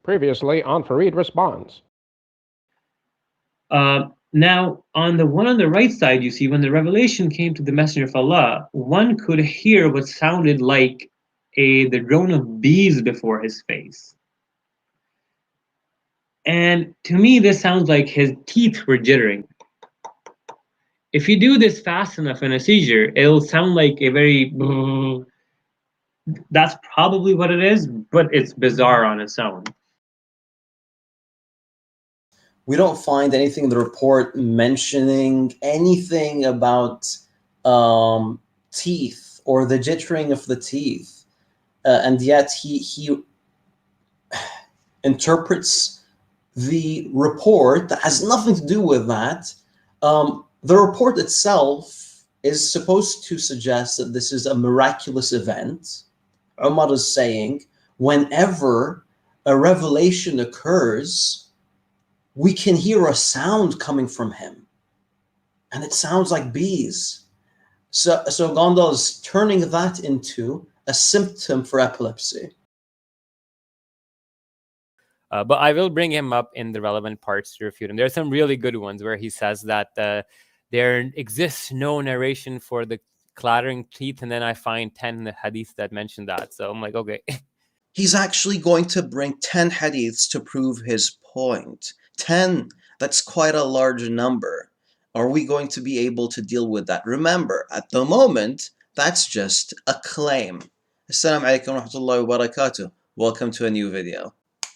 Previously on Fareed Responds. Now, on the one on the right side, you see when the revelation came to the Messenger of Allah, one could hear what sounded like the drone of bees before his face. And to me, this sounds like his teeth were jittering. If you do this fast enough in a seizure, it'll sound like a very. That's probably what it is, but it's bizarre on its own. We don't find anything in the report mentioning anything about teeth or the jittering of the teeth, and yet he interprets the report that has nothing to do with that. The report itself is supposed to suggest that this is a miraculous event. Umar is saying, whenever a revelation occurs, we can hear a sound coming from him, and it sounds like bees. So Gondal is turning that into a symptom for epilepsy. But I will bring him up in the relevant parts to refute him. There are some really good ones where he says that there exists no narration for the clattering teeth, and then I find 10 hadiths that mention that. So I'm like, okay. He's actually going to bring 10 hadiths to prove his point. 10, that's quite a large number. Are we going to be able to deal with that? Remember, at the moment, that's just a claim. Assalamu alaikum wa rahmatullahi wa barakatuh. Welcome to a new video.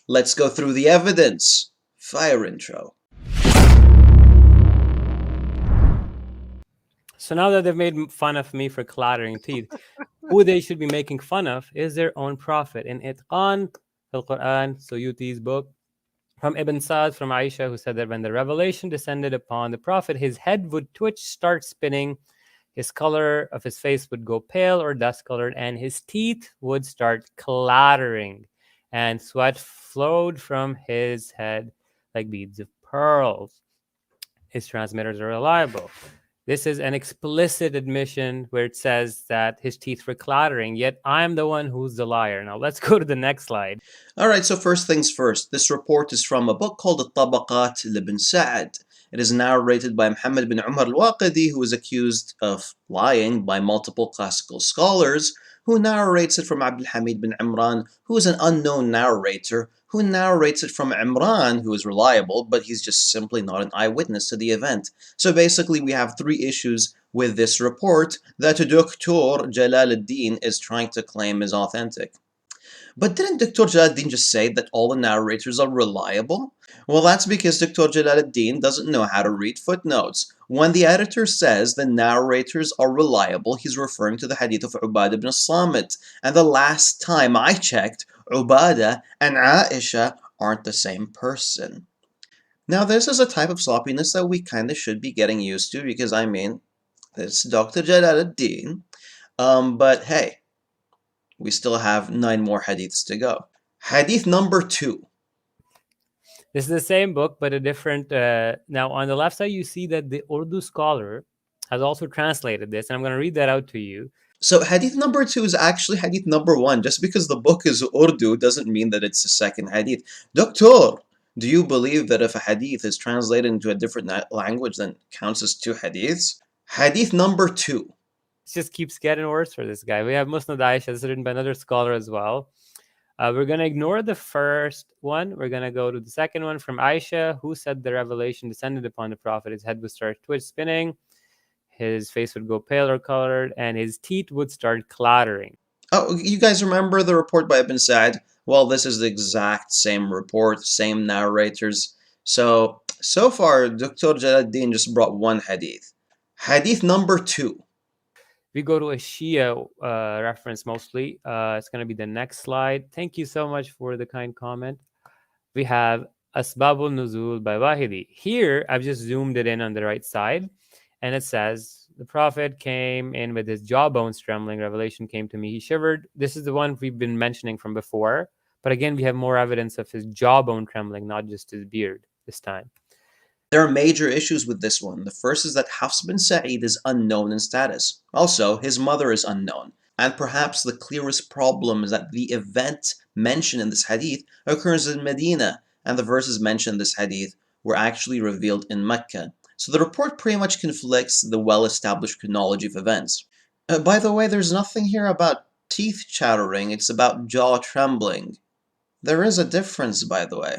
Let's go through the evidence. Fire intro. So now that they've made fun of me for clattering teeth, who they should be making fun of is their own prophet. In Itqan, the Quran, Suyuti's book, from Ibn Sa'd, from Aisha, who said that when the revelation descended upon the prophet, his head would twitch, start spinning, his color of his face would go pale or dust-colored, and his teeth would start clattering, and sweat flowed from his head like beads of pearls. His transmitters are reliable. This is an explicit admission where it says that his teeth were clattering, yet I'm the one who's the liar. Now let's go to the next slide. All right, so first things first. This report is from a book called Al-Tabaqat Ibn Sa'd. It is narrated by Muhammad bin Umar al-Waqidi, who is accused of lying by multiple classical scholars, who narrates it from Abdul Hamid bin Imran, who is an unknown narrator, who narrates it from Imran, who is reliable, but he's just simply not an eyewitness to the event. So basically we have three issues with this report that Dr. Jalal ad-Din is trying to claim is authentic. But didn't Dr. Jalaluddin just say that all the narrators are reliable? Well, that's because Dr. Jalaluddin doesn't know how to read footnotes. When the editor says the narrators are reliable, he's referring to the hadith of Ubadah ibn Samit. And the last time I checked, Ubadah and Aisha aren't the same person. Now, this is a type of sloppiness that we kind of should be getting used to because, I mean, it's Dr. Jalaluddin. But hey, we still have 9 more hadiths to go. Hadith number 2. This is the same book, but a different... now, on the left side, you see that the Urdu scholar has also translated this, and I'm going to read that out to you. So hadith number 2 is actually hadith number 1. Just because the book is Urdu doesn't mean that it's the second hadith. Doctor, do you believe that if a hadith is translated into a different language, then counts as 2 hadiths? Hadith number 2. It just keeps getting worse for this guy. We have Musnad Aisha, this is written by another scholar as well. We're going to ignore the first one. We're going to go to the second one from Aisha, who said the revelation descended upon the prophet. His head would start twitch spinning, his face would go pale or colored, and his teeth would start clattering. Oh, you guys remember the report by Ibn Sa'd? Well, this is the exact same report, same narrators. So far, Dr. Jalaluddin just brought one hadith. Hadith number 2. We go to a Shia reference mostly. It's going to be the next slide. Thank you so much for the kind comment. We have Asbabul Nuzul by Wahidi. Here, I've just zoomed it in on the right side. And it says, the prophet came in with his jawbones trembling. Revelation came to me. He shivered. This is the one we've been mentioning from before. But again, we have more evidence of his jawbone trembling, not just his beard this time. There are major issues with this one. The first is that Hafs bin Sa'id is unknown in status. Also, his mother is unknown. And perhaps the clearest problem is that the event mentioned in this hadith occurs in Medina, and the verses mentioned in this hadith were actually revealed in Mecca. So the report pretty much conflicts the well-established chronology of events. By the way, there's nothing here about teeth chattering, it's about jaw trembling. There is a difference, by the way.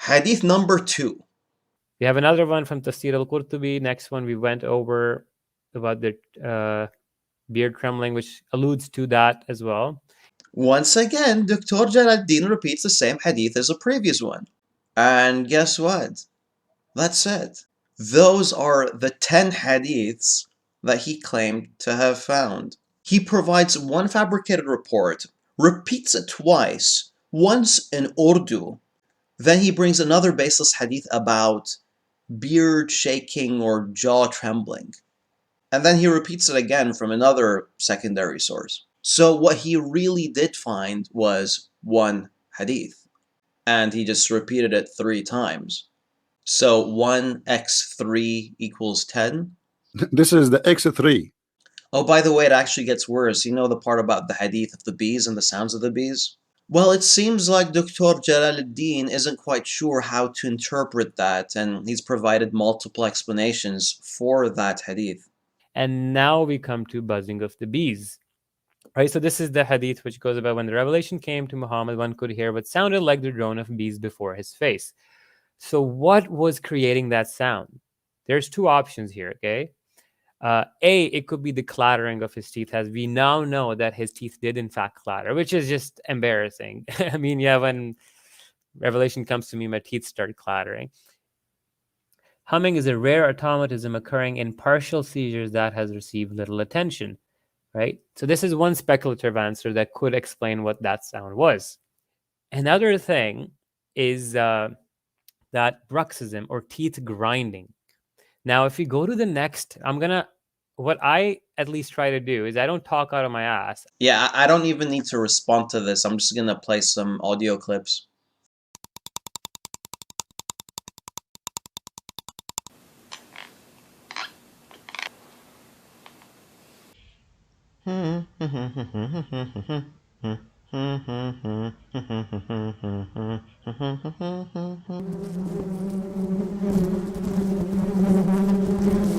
Hadith number 2. We have another one from Tafsir al-Qurtubi. Next one we went over about the beard trembling, which alludes to that as well. Once again, Dr. Jalaluddin repeats the same hadith as the previous one. And guess what? That's it. Those are the 10 hadiths that he claimed to have found. He provides one fabricated report, repeats it twice, once in Urdu, then he brings another baseless hadith about beard shaking or jaw trembling. And then he repeats it again from another secondary source. So what he really did find was one hadith, and he just repeated it 3 times. So 1x3 equals 10. This is the X3. Oh, by the way, it actually gets worse. You know the part about the hadith of the bees and the sounds of the bees? Well, it seems like Dr. Jalaluddin isn't quite sure how to interpret that, and he's provided multiple explanations for that hadith. And now we come to buzzing of the bees. Right, so this is the hadith which goes about when the revelation came to Muhammad, one could hear what sounded like the drone of bees before his face. So what was creating that sound? There's 2 options here, okay? A, it could be the clattering of his teeth, as we now know that his teeth did in fact clatter, which is just embarrassing. I mean, yeah, when revelation comes to me, my teeth start clattering. Humming is a rare automatism occurring in partial seizures that has received little attention, right? So this is one speculative answer that could explain what that sound was. Another thing is that bruxism or teeth grinding. Now, if we go to the next, what I at least try to do is I don't talk out of my ass. Yeah, I don't even need to respond to this. I'm just gonna play some audio clips.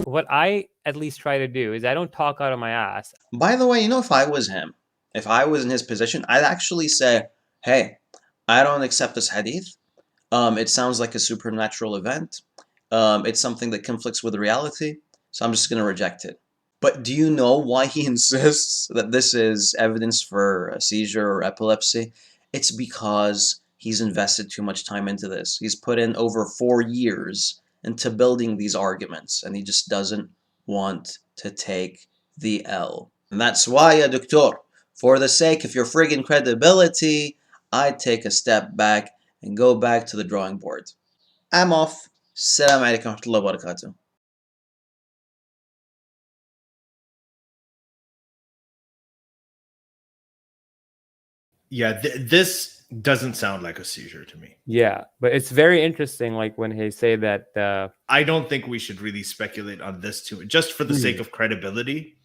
What I at least try to do is I don't talk out of my ass. By the way, you know, if I was him, if I was in his position, I'd actually say, hey, I don't accept this hadith. It sounds like a supernatural event. It's something that conflicts with reality, so I'm just going to reject it. But do you know why he insists that this is evidence for a seizure or epilepsy? It's because he's invested too much time into this. He's put in over 4 years into building these arguments, and he just doesn't want to take the L. And that's why, doctor, for the sake of your friggin' credibility, I'd take a step back and go back to the drawing board. I'm off. Assalamu alaikum wa rahmatullahi wa barakatuh. Yeah, this doesn't sound like a seizure to me. Yeah, but it's very interesting, like when they say that. I don't think we should really speculate on this too, just for the sake of credibility.